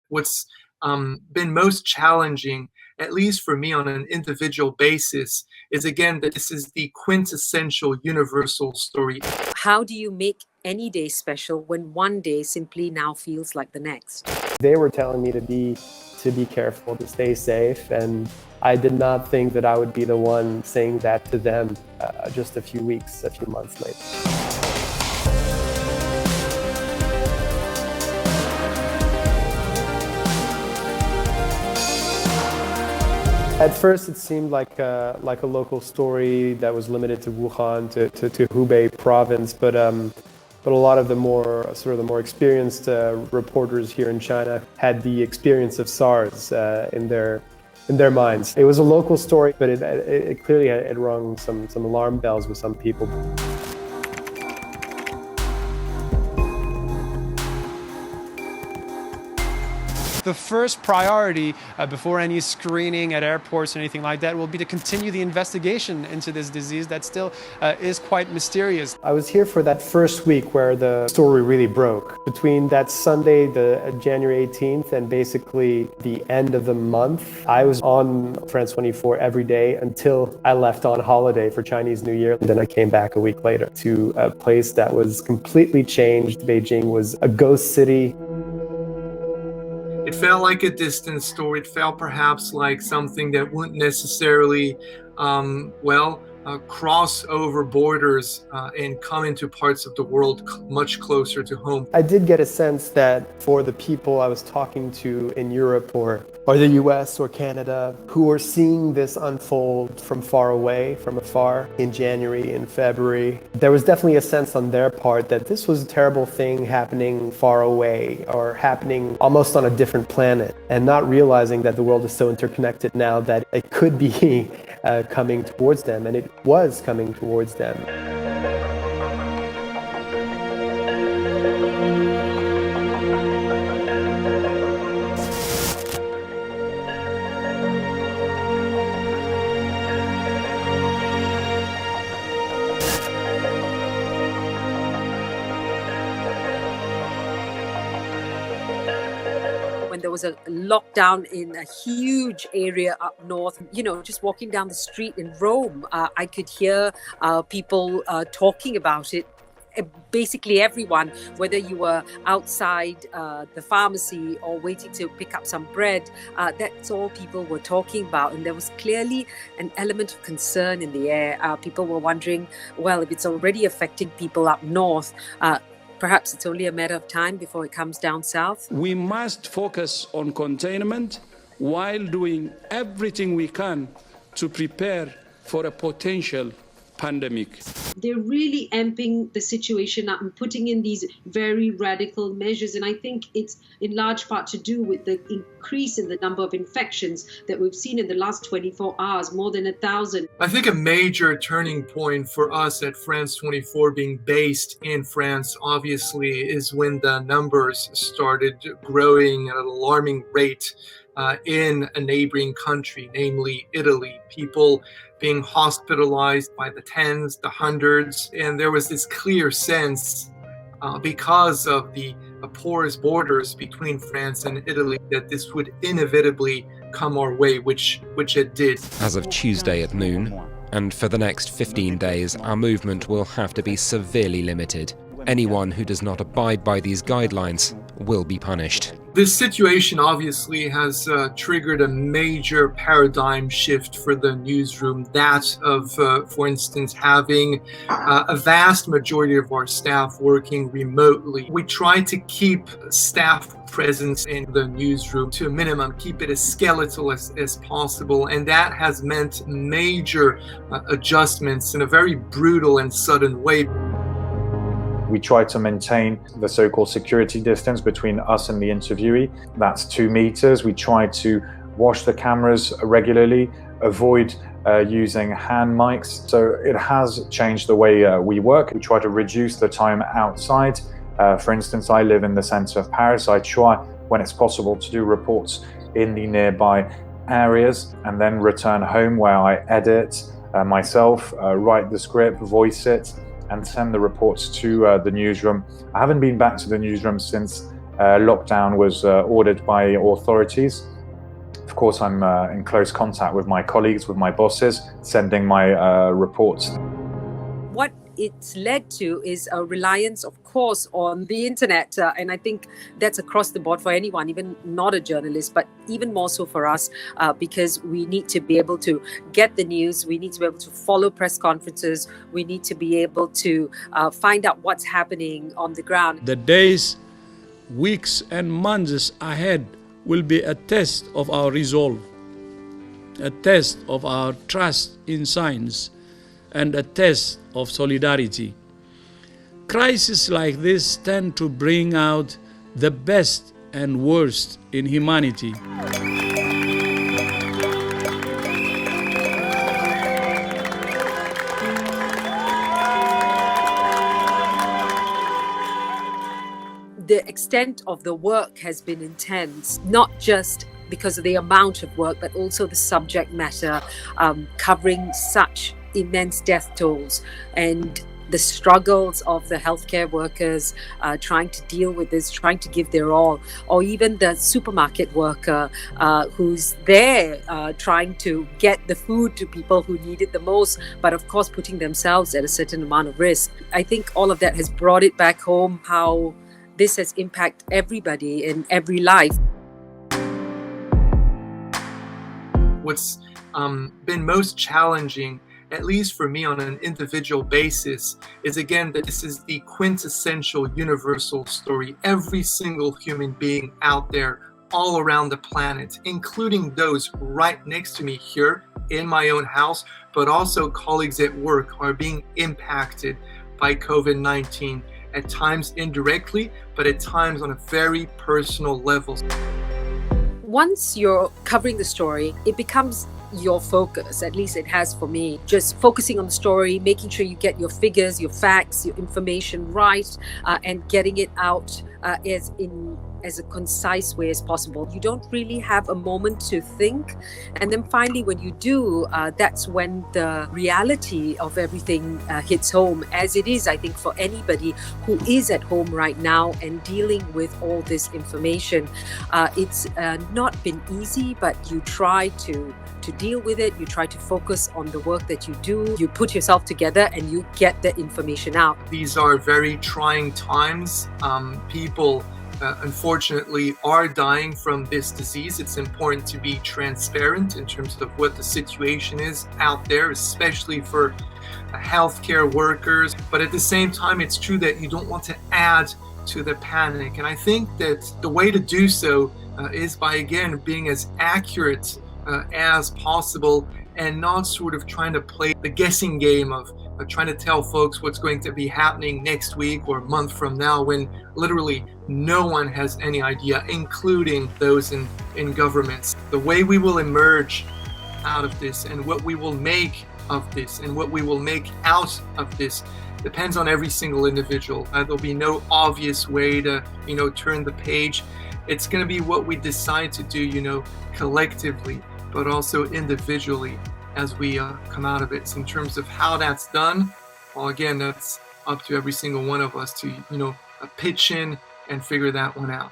What's been most challenging, at least for me on an individual basis, is again that this is the quintessential universal story. How do you make any day special when one day simply now feels like the next? They were telling me to be careful, to stay safe, and I did not think that I would be the one saying that to them just a few months later. At first, it seemed like a local story that was limited to Wuhan, to Hubei province, but a lot of the more experienced reporters here in China had the experience of SARS in their minds. It was a local story, but it clearly had rung some alarm bells with some people. The first priority before any screening at airports or anything like that will be to continue the investigation into this disease that still is quite mysterious. I was here for that first week where the story really broke. Between that Sunday, the January 18th, and basically the end of the month, I was on France 24 every day until I left on holiday for Chinese New Year. Then I came back a week later to a place that was completely changed. Beijing was a ghost city. It felt like a distant story. It felt perhaps like something that wouldn't necessarily, cross over borders and come into parts of the world much closer to home. I did get a sense that for the people I was talking to in Europe or the US or Canada who were seeing this unfold from far away, from afar, in January and February, there was definitely a sense on their part that this was a terrible thing happening far away or happening almost on a different planet, and not realizing that the world is so interconnected now that it could be coming towards them, and it was coming towards them. There was a lockdown in a huge area up north. Just walking down the street in Rome, I could hear people talking about it. Basically everyone, whether you were outside the pharmacy or waiting to pick up some bread, that's all people were talking about. And there was clearly an element of concern in the air. People were wondering, well, if it's already affecting people up north, perhaps it's only a matter of time before it comes down south. We must focus on containment while doing everything we can to prepare for a potential pandemic. They're really amping the situation up and putting in these very radical measures. And I think it's in large part to do with the increase in the number of infections that we've seen in the last 24 hours, more than 1,000. I think a major turning point for us at France 24 being based in France, obviously, is when the numbers started growing at an alarming rate in a neighboring country, namely Italy. People being hospitalized by the tens, the hundreds. And there was this clear sense, because of the porous borders between France and Italy, that this would inevitably come our way, which it did. As of Tuesday at noon, and for the next 15 days, our movement will have to be severely limited. Anyone who does not abide by these guidelines will be punished. This situation obviously has triggered a major paradigm shift for the newsroom, that of, for instance, having a vast majority of our staff working remotely. We try to keep staff presence in the newsroom to a minimum, keep it as skeletal as possible, and that has meant major adjustments in a very brutal and sudden way. We try to maintain the so-called security distance between us and the interviewee. That's 2 meters. We try to wash the cameras regularly, avoid using hand mics. So it has changed the way we work. We try to reduce the time outside. For instance, I live in the center of Paris. I try, when it's possible, to do reports in the nearby areas and then return home where I edit myself, write the script, voice it, and send the reports to the newsroom. I haven't been back to the newsroom since lockdown was ordered by authorities. Of course, I'm in close contact with my colleagues, with my bosses, sending my reports. What it's led to is a reliance, of course, on the internet. And I think that's across the board for anyone, even not a journalist, but even more so for us, because we need to be able to get the news. We need to be able to follow press conferences. We need to be able to find out what's happening on the ground. The days, weeks, and months ahead will be a test of our resolve, a test of our trust in science, and a test of solidarity. Crises like this tend to bring out the best and worst in humanity. The extent of the work has been intense, not just because of the amount of work, but also the subject matter, covering such immense death tolls and the struggles of the healthcare workers trying to deal with this, trying to give their all, or even the supermarket worker who's there trying to get the food to people who need it the most, but of course putting themselves at a certain amount of risk. I think all of that has brought it back home, how this has impacted everybody in every life. What's been most challenging, at least for me on an individual basis, is again that this is the quintessential universal story. Every single human being out there all around the planet, including those right next to me here in my own house, but also colleagues at work, are being impacted by COVID-19, at times indirectly, but at times on a very personal level. Once you're covering the story, it becomes your focus, at least it has for me. Just focusing on the story, making sure you get your figures, your facts, your information right, and getting it out as a concise way as possible. You don't really have a moment to think. And then finally, when you do, that's when the reality of everything hits home, as it is, I think, for anybody who is at home right now and dealing with all this information. It's not been easy, but you try to deal with it. You try to focus on the work that you do. You put yourself together and you get the information out. These are very trying times. People unfortunately are dying from this disease. It's important to be transparent in terms of what the situation is out there, especially for healthcare workers. But at the same time, it's true that you don't want to add to the panic. And I think that the way to do so is by, again, being as accurate as possible and not sort of trying to play the guessing game of trying to tell folks what's going to be happening next week or a month from now, when literally no one has any idea, including those in governments. The way we will emerge out of this and what we will make of this and what we will make out of this depends on every single individual. There'll be no obvious way to, turn the page. It's going to be what we decide to do, collectively, but also individually as we come out of it. So in terms of how that's done, well, again, that's up to every single one of us to, pitch in and figure that one out.